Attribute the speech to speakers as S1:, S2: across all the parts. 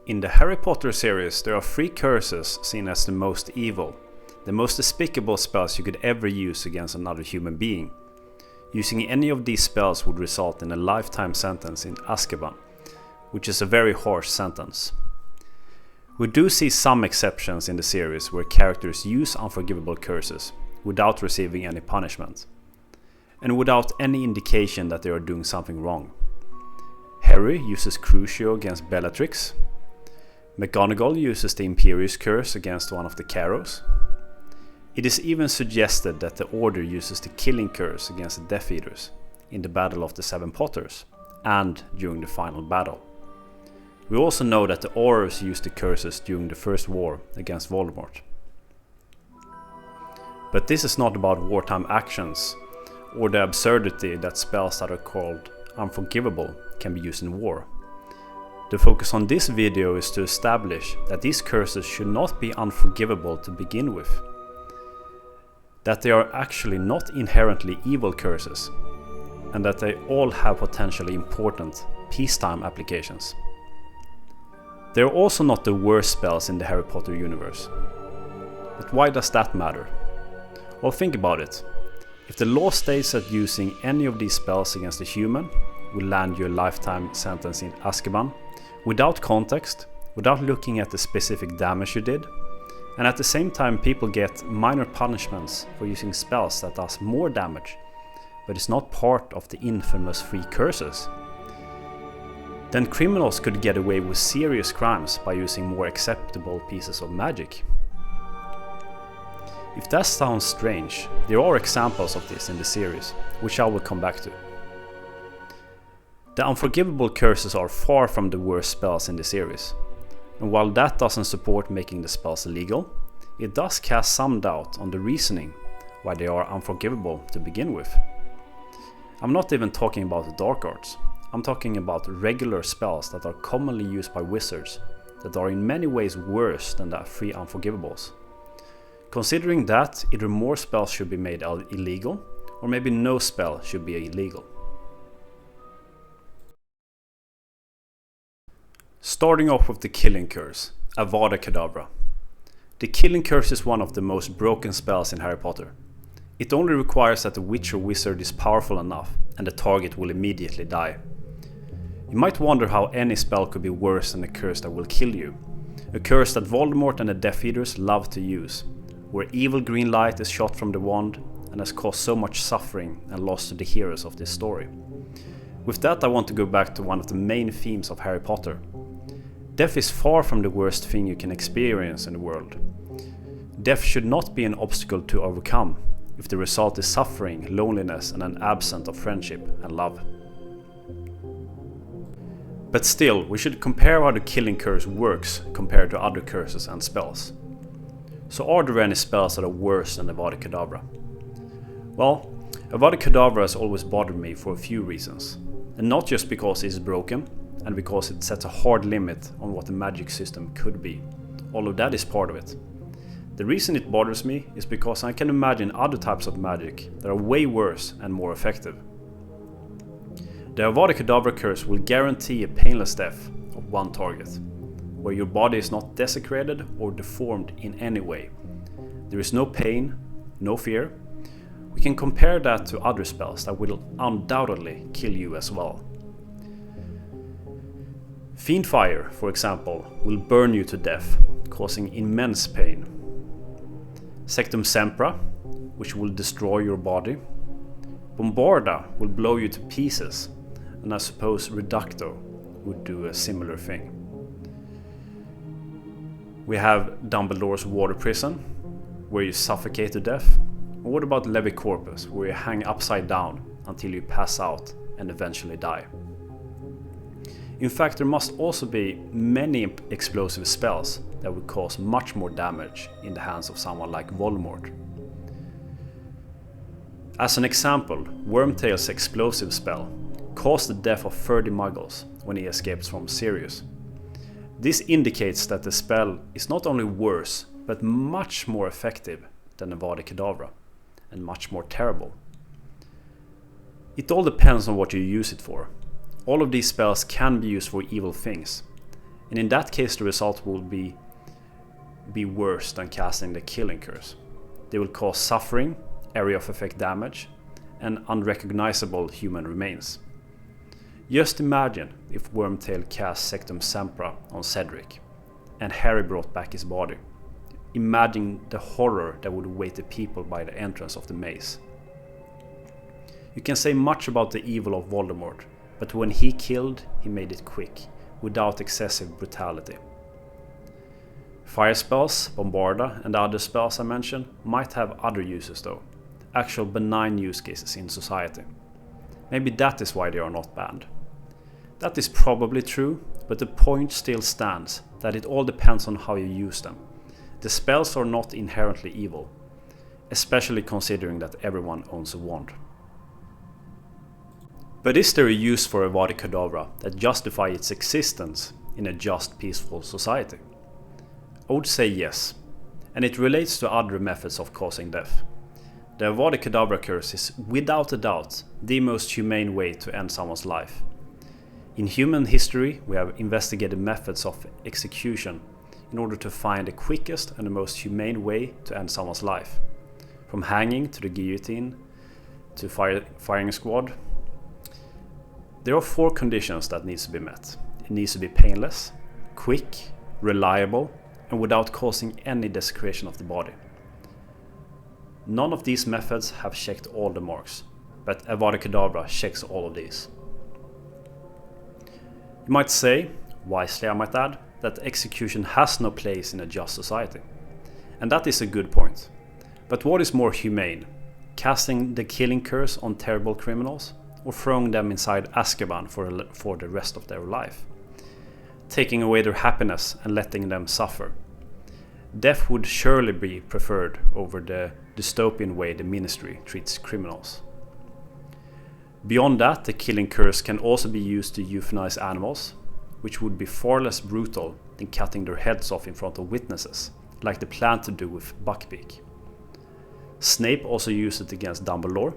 S1: In the Harry Potter series, there are 3 curses seen as the most evil, the most despicable spells you could ever use against another human being. Using any of these spells would result in a lifetime sentence in Azkaban, which is a very harsh sentence. We do see some exceptions in the series where characters use unforgivable curses without receiving any punishment, and without any indication that they are doing something wrong. Harry uses Crucio against Bellatrix. McGonagall uses the Imperius curse against one of the Carrows. It is even suggested that the Order uses the Killing curse against the Death Eaters in the Battle of the Seven Potters and during the final battle. We also know that the Aurors used the curses during the First War against Voldemort. But this is not about wartime actions or the absurdity that spells that are called unforgivable can be used in war. The focus on this video is to establish that these curses should not be unforgivable to begin with. That they are actually not inherently evil curses, and that they all have potentially important peacetime applications. They are also not the worst spells in the Harry Potter universe. But why does that matter? Well, think about it. If the law states that using any of these spells against a human will land you a lifetime sentence in Azkaban, without context, without looking at the specific damage you did, and at the same time people get minor punishments for using spells that does more damage, but is not part of the infamous 3 curses, then criminals could get away with serious crimes by using more acceptable pieces of magic. If that sounds strange, there are examples of this in the series, which I will come back to. The unforgivable curses are far from the worst spells in the series, and while that doesn't support making the spells illegal, it does cast some doubt on the reasoning why they are unforgivable to begin with. I'm not even talking about the dark arts, I'm talking about regular spells that are commonly used by wizards that are in many ways worse than the 3 unforgivables. Considering that, either more spells should be made illegal, or maybe no spell should be illegal. Starting off with the Killing Curse, Avada Kedavra. The Killing Curse is one of the most broken spells in Harry Potter. It only requires that the witch or wizard is powerful enough, and the target will immediately die. You might wonder how any spell could be worse than a curse that will kill you. A curse that Voldemort and the Death Eaters love to use, where evil green light is shot from the wand and has caused so much suffering and loss to the heroes of this story. With that, I want to go back to one of the main themes of Harry Potter. Death is far from the worst thing you can experience in the world. Death should not be an obstacle to overcome if the result is suffering, loneliness, and an absence of friendship and love. But still, we should compare how the Killing Curse works compared to other curses and spells. So are there any spells that are worse than Avada Kedavra? Well, Avada Kedavra has always bothered me for a few reasons, and not just because it is broken, and because it sets a hard limit on what the magic system could be. All of that is part of it. The reason it bothers me is because I can imagine other types of magic that are way worse and more effective. The Avada Kedavra curse will guarantee a painless death of one target, where your body is not desecrated or deformed in any way. There is no pain, no fear. We can compare that to other spells that will undoubtedly kill you as well. Fiendfire, for example, will burn you to death, causing immense pain. Sectum Sempra, which will destroy your body. Bombarda will blow you to pieces, and I suppose Reducto would do a similar thing. We have Dumbledore's water prison, where you suffocate to death. Or what about Levicorpus, where you hang upside down until you pass out and eventually die? In fact, there must also be many explosive spells that would cause much more damage in the hands of someone like Voldemort. As an example, Wormtail's explosive spell caused the death of 30 Muggles when he escapes from Sirius. This indicates that the spell is not only worse, but much more effective than Avada Kedavra, and much more terrible. It all depends on what you use it for. All of these spells can be used for evil things, and in that case the result will be worse than casting the Killing Curse. They will cause suffering, area of effect damage, and unrecognizable human remains. Just imagine if Wormtail cast Sectum Sempra on Cedric, and Harry brought back his body. Imagine the horror that would await the people by the entrance of the maze. You can say much about the evil of Voldemort, but when he killed, he made it quick, without excessive brutality. Fire spells, Bombarda, and the other spells I mentioned might have other uses though, actual benign use cases in society. Maybe that is why they are not banned. That is probably true, but the point still stands that it all depends on how you use them. The spells are not inherently evil, especially considering that everyone owns a wand. But is there a use for Avada Kedavra that justifies its existence in a just, peaceful society? I would say yes, and it relates to other methods of causing death. The Avada Kedavra curse is without a doubt the most humane way to end someone's life. In human history, we have investigated methods of execution in order to find the quickest and the most humane way to end someone's life. From hanging to the guillotine to firing squad. There are 4 conditions that needs to be met. It needs to be painless, quick, reliable, and without causing any desecration of the body. None of these methods have checked all the marks, but Avada Kedavra checks all of these. You might say, wisely I might add, that execution has no place in a just society. And that is a good point. But what is more humane? Casting the Killing Curse on terrible criminals, or throwing them inside Azkaban for the rest of their life? Taking away their happiness and letting them suffer. Death would surely be preferred over the dystopian way the Ministry treats criminals. Beyond that, the Killing Curse can also be used to euthanize animals, which would be far less brutal than cutting their heads off in front of witnesses, like they plan to do with Buckbeak. Snape also used it against Dumbledore,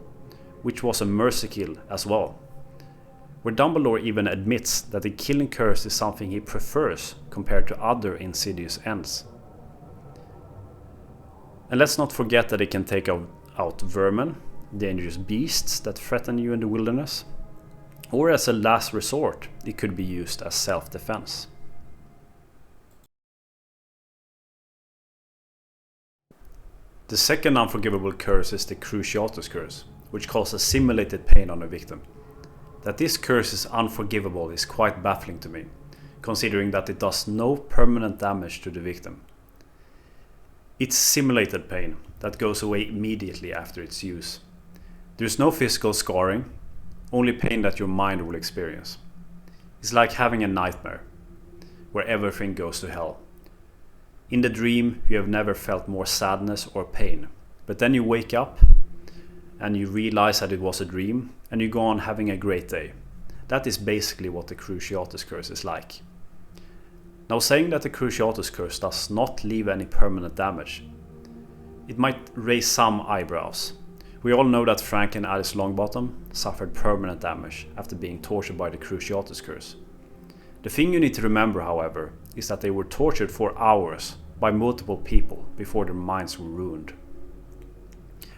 S1: which was a mercy kill as well, where Dumbledore even admits that the Killing Curse is something he prefers compared to other insidious ends. And let's not forget that it can take out vermin, dangerous beasts that threaten you in the wilderness, or as a last resort, it could be used as self-defense. The second unforgivable curse is the Cruciatus curse, which causes simulated pain on a victim. That this curse is unforgivable is quite baffling to me, considering that it does no permanent damage to the victim. It's simulated pain that goes away immediately after its use. There's no physical scarring, only pain that your mind will experience. It's like having a nightmare, where everything goes to hell. In the dream, you have never felt more sadness or pain, but then you wake up and you realize that it was a dream, and you go on having a great day. That is basically what the Cruciatus curse is like. Now, saying that the Cruciatus curse does not leave any permanent damage, it might raise some eyebrows. We all know that Frank and Alice Longbottom suffered permanent damage after being tortured by the Cruciatus curse. The thing you need to remember, however, is that they were tortured for hours by multiple people before their minds were ruined.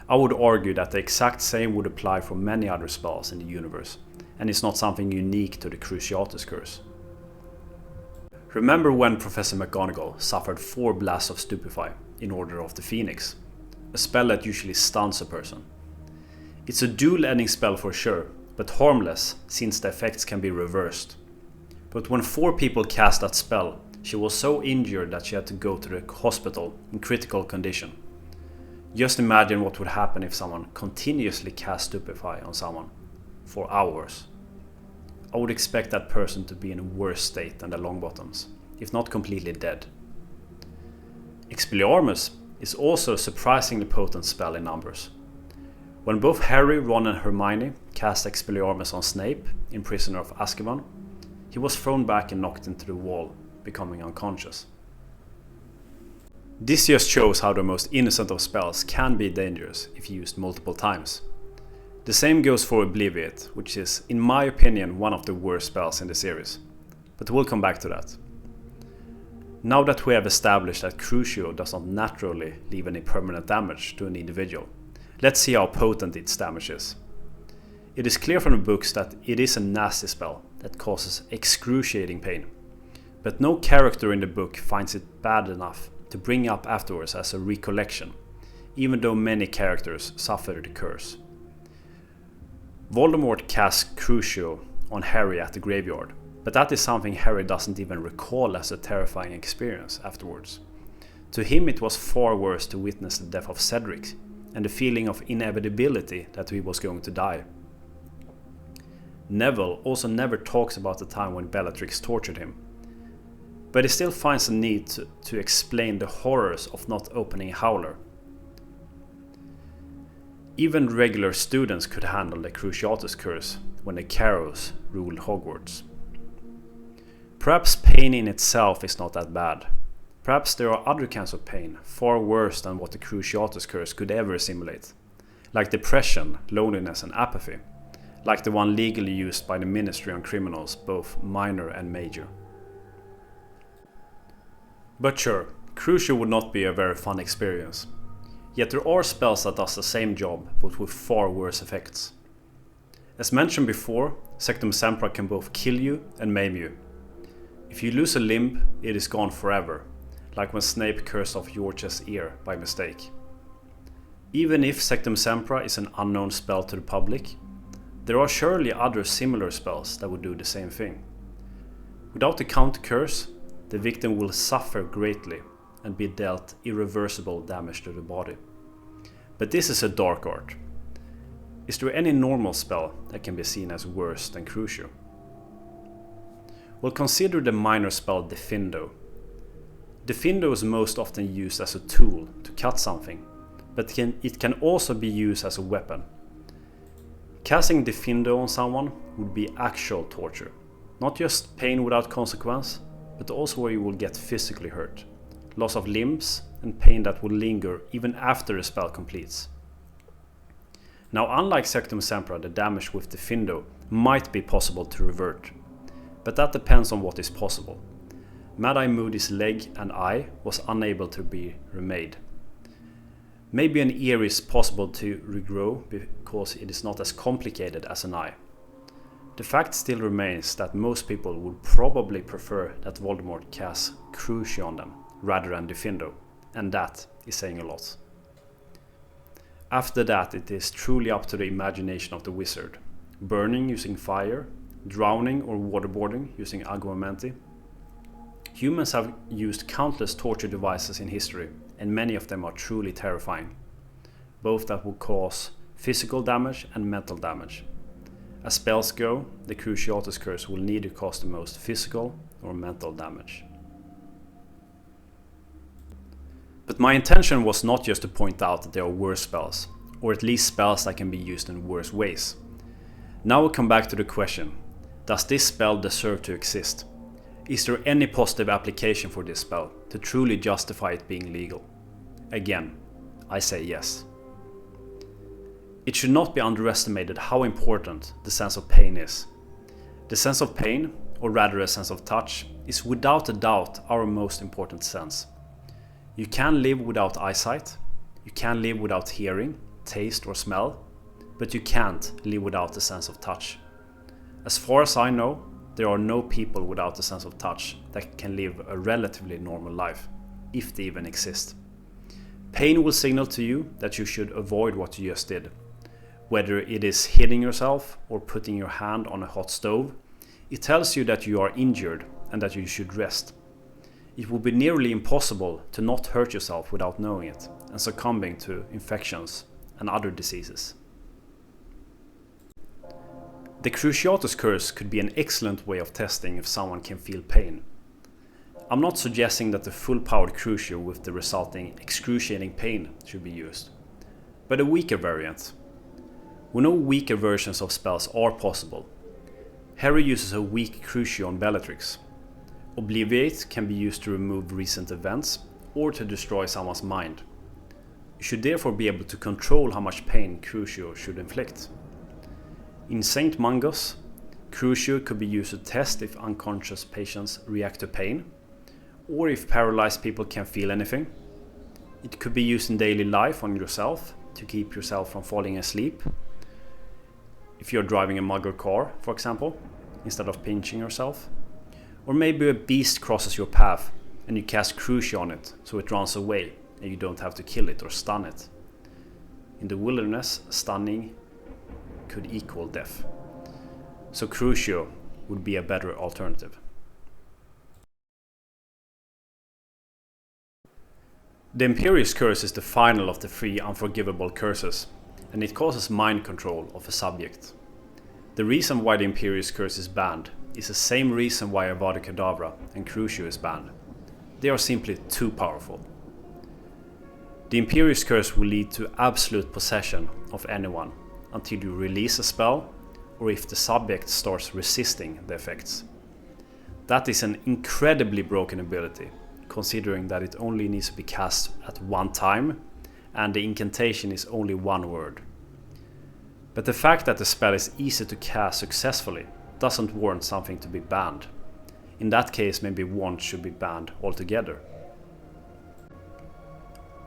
S1: I would argue that the exact same would apply for many other spells in the universe, and it's not something unique to the Cruciatus curse. Remember when Professor McGonagall suffered 4 blasts of Stupefy in Order of the Phoenix, a spell that usually stuns a person. It's a dual-ending spell for sure, but harmless since the effects can be reversed. But when 4 people cast that spell, she was so injured that she had to go to the hospital in critical condition. Just imagine what would happen if someone continuously cast Stupefy on someone for hours. I would expect that person to be in a worse state than the Longbottoms, if not completely dead. Expelliarmus is also a surprisingly potent spell in numbers. When both Harry, Ron and Hermione cast Expelliarmus on Snape in Prisoner of Azkaban, he was thrown back and knocked into the wall, becoming unconscious. This just shows how the most innocent of spells can be dangerous if used multiple times. The same goes for Obliviate, which is, in my opinion, one of the worst spells in the series. But we'll come back to that. Now that we have established that Crucio does not naturally leave any permanent damage to an individual, let's see how potent its damage is. It is clear from the books that it is a nasty spell that causes excruciating pain, but no character in the book finds it bad enough to bring up afterwards as a recollection, even though many characters suffer the curse. Voldemort casts Crucio on Harry at the graveyard, but that is something Harry doesn't even recall as a terrifying experience afterwards. To him it was far worse to witness the death of Cedric and the feeling of inevitability that he was going to die. Neville also never talks about the time when Bellatrix tortured him, but he still finds a need to explain the horrors of not opening a howler. Even regular students could handle the Cruciatus curse when the Carrows ruled Hogwarts. Perhaps pain in itself is not that bad. Perhaps there are other kinds of pain, far worse than what the Cruciatus curse could ever simulate, like depression, loneliness and apathy, like the one legally used by the Ministry on criminals, both minor and major. But sure, Crucio would not be a very fun experience. Yet there are spells that does the same job, but with far worse effects. As mentioned before, Sectum Sempra can both kill you and maim you. If you lose a limb, it is gone forever, like when Snape cursed off George's ear by mistake. Even if Sectum Sempra is an unknown spell to the public, there are surely other similar spells that would do the same thing. Without the counter curse, the victim will suffer greatly and be dealt irreversible damage to the body. But this is a dark art. Is there any normal spell that can be seen as worse than Crucio? Well, consider the minor spell Defindo. Defindo is most often used as a tool to cut something, but it can also be used as a weapon. Casting Defindo on someone would be actual torture. Not just pain without consequence, but also where you will get physically hurt. Loss of limbs and pain that will linger even after the spell completes. Now, unlike Sectum Sempra, the damage with Defindo might be possible to revert, but that depends on what is possible. Mad-Eye Moody's leg and eye was unable to be remade. Maybe an ear is possible to regrow because it is not as complicated as an eye. The fact still remains that most people would probably prefer that Voldemort casts Crucio on them rather than Defindo, and that is saying a lot. After that, it is truly up to the imagination of the wizard. Burning using fire, drowning or waterboarding using Aguamenti. Humans have used countless torture devices in history, and many of them are truly terrifying, both that will cause physical damage and mental damage. As spells go, the Cruciatus curse will neither cause the most physical or mental damage. But my intention was not just to point out that there are worse spells, or at least spells that can be used in worse ways. Now we'll come back to the question, does this spell deserve to exist? Is there any positive application for this spell to truly justify it being legal? Again, I say yes. It should not be underestimated how important the sense of pain is. The sense of pain, or rather a sense of touch, is without a doubt our most important sense. You can live without eyesight, you can live without hearing, taste or smell, but you can't live without the sense of touch. As far as I know, there are no people without the sense of touch that can live a relatively normal life, if they even exist. Pain will signal to you that you should avoid what you just did. Whether it is hitting yourself or putting your hand on a hot stove, it tells you that you are injured and that you should rest. It will be nearly impossible to not hurt yourself without knowing it and succumbing to infections and other diseases. The Cruciatus curse could be an excellent way of testing if someone can feel pain. I'm not suggesting that the full-powered Crucio with the resulting excruciating pain should be used, but a weaker variant. We know weaker versions of spells are possible. Harry uses a weak Crucio on Bellatrix. Obliviate can be used to remove recent events or to destroy someone's mind. You should therefore be able to control how much pain Crucio should inflict. In St. Mungo's, Crucio could be used to test if unconscious patients react to pain, or if paralyzed people can't feel anything. It could be used in daily life on yourself to keep yourself from falling asleep. If you're driving a muggle car, for example, instead of pinching yourself. Or maybe a beast crosses your path and you cast Crucio on it so it runs away and you don't have to kill it or stun it. In the wilderness, stunning could equal death. So Crucio would be a better alternative. The Imperious Curse is the final of the 3 Unforgivable curses, and it causes mind control of a subject. The reason why the Imperious Curse is banned is the same reason why Avada Kedavra and Crucio is banned. They are simply too powerful. The Imperious Curse will lead to absolute possession of anyone until you release a spell or if the subject starts resisting the effects. That is an incredibly broken ability, considering that it only needs to be cast at one time and the incantation is only one word. But the fact that the spell is easy to cast successfully doesn't warrant something to be banned. In that case, maybe one should be banned altogether.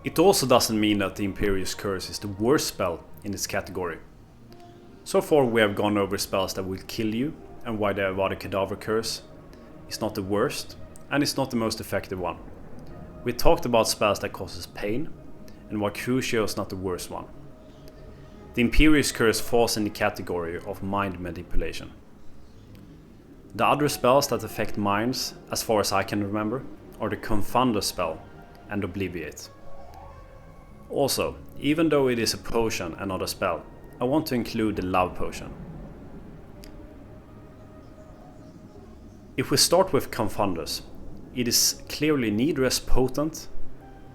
S1: It also doesn't mean that the Imperious Curse is the worst spell in its category. So far we have gone over spells that will kill you and why the Avada Kedavra curse is not the worst and it's not the most effective one. We talked about spells that causes pain and why Crucio is not the worst one. The Imperious Curse falls in the category of mind manipulation. The other spells that affect minds, as far as I can remember, are the Confunder spell and Obliviate. Also, even though it is a potion and not a spell, I want to include the Love Potion. If we start with Confunders, it is clearly neither as potent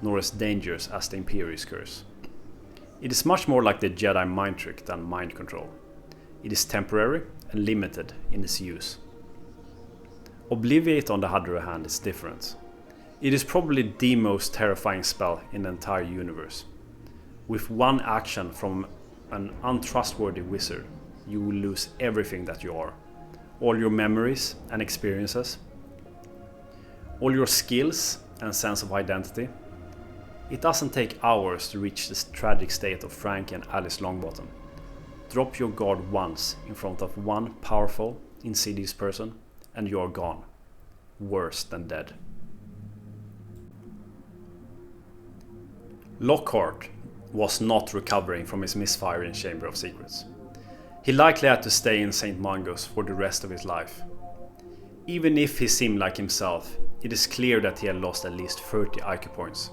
S1: nor as dangerous as the Imperious Curse. It is much more like the Jedi mind trick than mind control. It is temporary and limited in its use. Obliviate, on the other hand, is different. It is probably the most terrifying spell in the entire universe. With one action from an untrustworthy wizard, you will lose everything that you are. All your memories and experiences, all your skills and sense of identity. It doesn't take hours to reach this tragic state of Frank and Alice Longbottom. Drop your guard once in front of one powerful, insidious person and you are gone. Worse than dead. Lockhart was not recovering from his misfire in Chamber of Secrets. He likely had to stay in St. Mungo's for the rest of his life. Even if he seemed like himself, it is clear that he had lost at least 30 IQ points,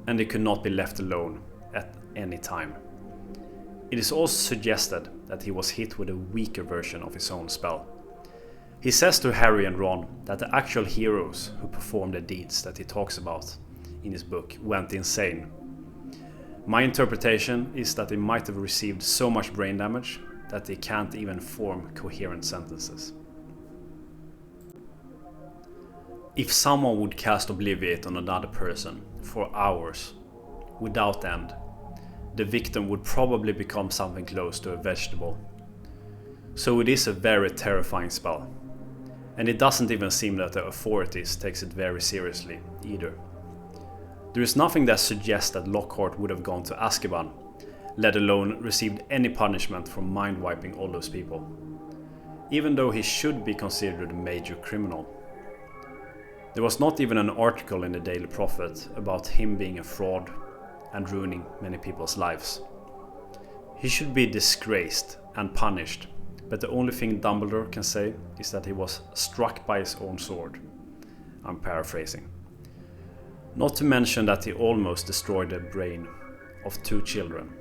S1: and he could not be left alone at any time. It is also suggested that he was hit with a weaker version of his own spell. He says to Harry and Ron that the actual heroes who performed the deeds that he talks about in his book went insane. My interpretation is that they might have received so much brain damage that they can't even form coherent sentences. If someone would cast Obliviate on another person for hours, without end, the victim would probably become something close to a vegetable. So it is a very terrifying spell. And it doesn't even seem that the authorities takes it very seriously either. There is nothing that suggests that Lockhart would have gone to Azkaban, let alone received any punishment for mind-wiping all those people, even though he should be considered a major criminal. There was not even an article in the Daily Prophet about him being a fraud and ruining many people's lives. He should be disgraced and punished, but the only thing Dumbledore can say is that he was struck by his own sword. I'm paraphrasing. Not to mention that he almost destroyed the brain of 2 children.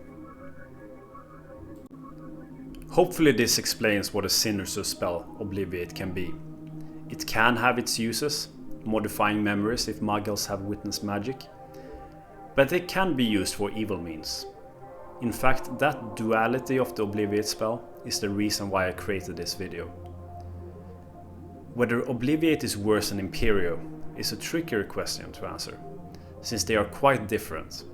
S1: Hopefully this explains what a sinister spell Obliviate can be. It can have its uses, modifying memories if muggles have witnessed magic, but it can be used for evil means. In fact, that duality of the Obliviate spell is the reason why I created this video. Whether Obliviate is worse than Imperio is a trickier question to answer, since they are quite different.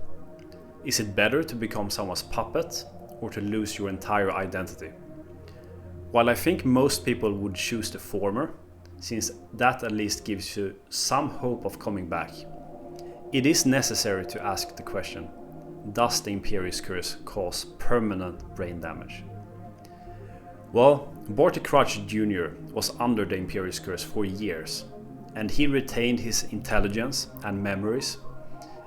S1: Is it better to become someone's puppet or to lose your entire identity? While I think most people would choose the former, since that at least gives you some hope of coming back. It is necessary to ask the question, does the Imperious Curse cause permanent brain damage? Well, Barty Crouch Jr. was under the Imperious Curse for years, and he retained his intelligence and memories,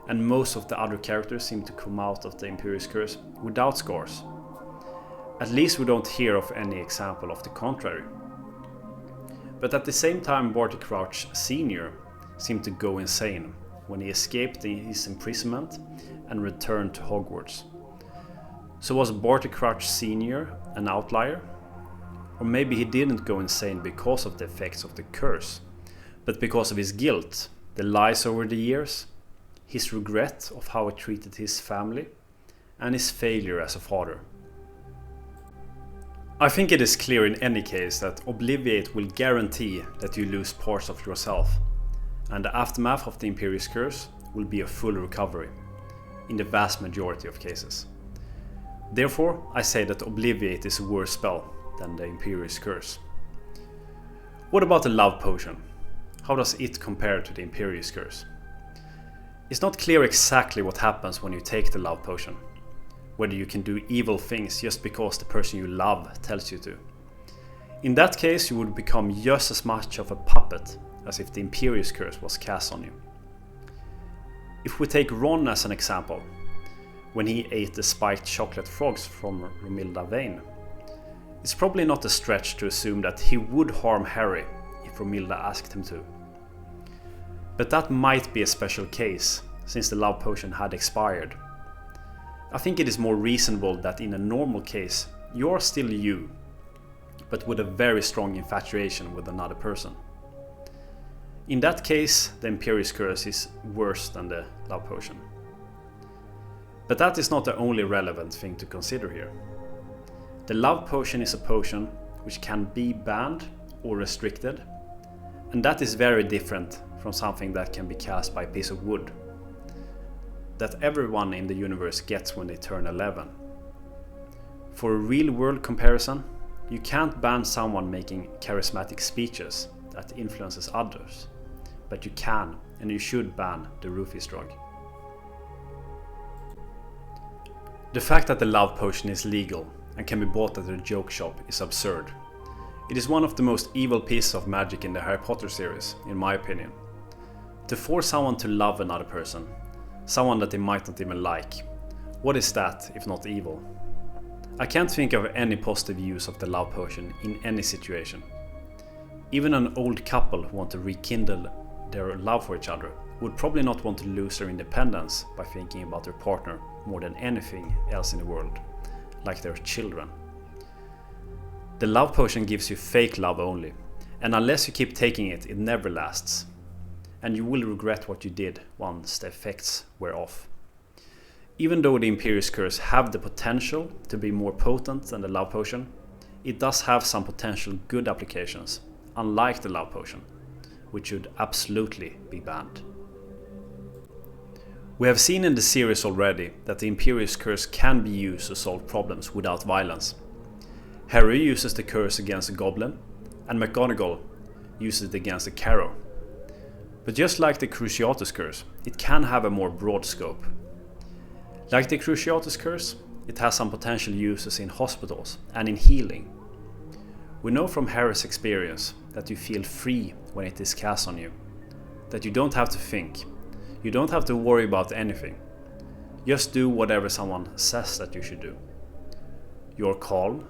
S1: and most of the other characters seem to come out of the Imperious Curse without scars. At least we don't hear of any example of the contrary. But at the same time, Barty Crouch Sr. seemed to go insane when he escaped his imprisonment and returned to Hogwarts. So was Barty Crouch Sr. an outlier? Or maybe he didn't go insane because of the effects of the curse, but because of his guilt, the lies over the years, his regret of how he treated his family, and his failure as a father. I think it is clear in any case that Obliviate will guarantee that you lose parts of yourself, and the aftermath of the Imperious Curse will be a full recovery, in the vast majority of cases. Therefore, I say that Obliviate is a worse spell than the Imperious Curse. What about the Love Potion? How does it compare to the Imperious Curse? It's not clear exactly what happens when you take the Love Potion, whether you can do evil things just because the person you love tells you to. In that case, you would become just as much of a puppet as if the Imperious Curse was cast on you. If we take Ron as an example, when he ate the spiked chocolate frogs from Romilda Vane, it's probably not a stretch to assume that he would harm Harry if Romilda asked him to. But that might be a special case, since the Love Potion had expired. I think it is more reasonable that in a normal case, you are still you, but with a very strong infatuation with another person. In that case, the Imperious Curse is worse than the Love Potion. But that is not the only relevant thing to consider here. The Love Potion is a potion which can be banned or restricted, and that is very different from something that can be cast by a piece of wood, that everyone in the universe gets when they turn 11. For a real-world comparison, you can't ban someone making charismatic speeches that influences others, but you can and you should ban the Rufus drug. The fact that the Love Potion is legal and can be bought at a joke shop is absurd. It is one of the most evil pieces of magic in the Harry Potter series, in my opinion. To force someone to love another person, someone that they might not even like, what is that if not evil? I can't think of any positive use of the Love Potion in any situation. Even an old couple who want to rekindle their love for each other would probably not want to lose their independence by thinking about their partner more than anything else in the world, like their children. The Love Potion gives you fake love only, and unless you keep taking it, it never lasts. And you will regret what you did once the effects wear off. Even though the Imperious Curse have the potential to be more potent than the Love Potion, it does have some potential good applications, unlike the Love Potion, which should absolutely be banned. We have seen in the series already that the Imperious Curse can be used to solve problems without violence. Harry uses the curse against a goblin, and McGonagall uses it against a Carrow. But just like the Cruciatus Curse, it can have a more broad scope. Like the Cruciatus Curse, it has some potential uses in hospitals and in healing. We know from Harry's experience that you feel free when it is cast on you, that you don't have to think, you don't have to worry about anything. Just do whatever someone says that you should do. You're calm,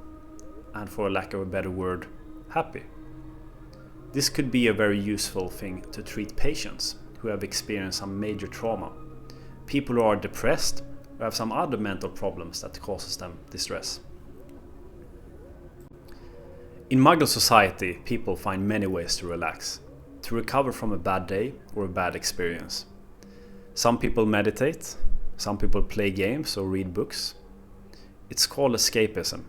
S1: and for lack of a better word, happy. This could be a very useful thing to treat patients who have experienced some major trauma, people who are depressed or have some other mental problems that causes them distress. In Muggle society, people find many ways to relax, to recover from a bad day or a bad experience. Some people meditate, some people play games or read books. It's called escapism,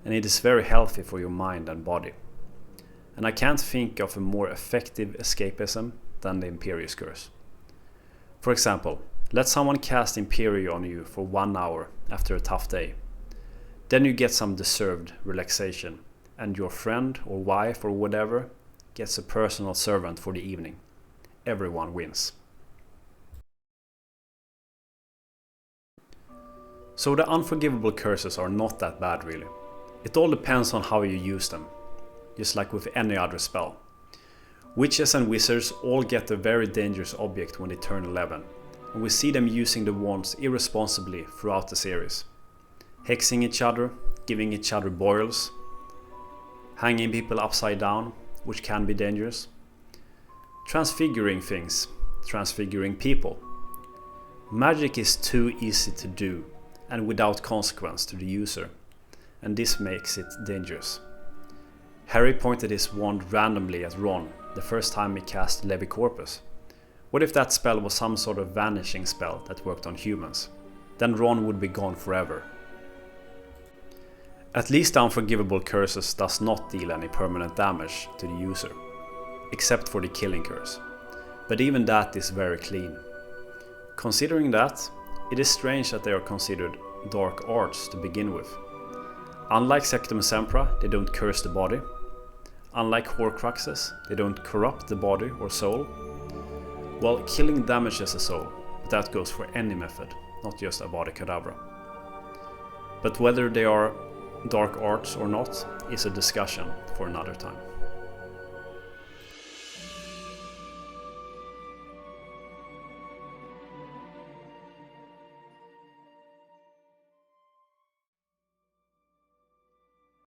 S1: and it is very healthy for your mind and body. And I can't think of a more effective escapism than the Imperious Curse. For example, let someone cast Imperio on you for 1 hour after a tough day. Then you get some deserved relaxation, and your friend or wife or whatever gets a personal servant for the evening. Everyone wins. So the unforgivable curses are not that bad really. It all depends on how you use them, just like with any other spell. Witches and wizards all get a very dangerous object when they turn 11, and we see them using the wands irresponsibly throughout the series. Hexing each other, giving each other boils, hanging people upside down, which can be dangerous. Transfiguring things, transfiguring people. Magic is too easy to do and without consequence to the user, and this makes it dangerous. Harry pointed his wand randomly at Ron the first time he cast Levicorpus. What if that spell was some sort of vanishing spell that worked on humans? Then Ron would be gone forever. At least the Unforgivable curses does not deal any permanent damage to the user, except for the killing curse. But even that is very clean. Considering that, it is strange that they are considered dark arts to begin with. Unlike Sectum Sempra, they don't curse the body. Unlike Horcruxes, they don't corrupt the body or soul. Well, killing damages the soul, but that goes for any method, not just Avada Kedavra. But whether they are dark arts or not is a discussion for another time.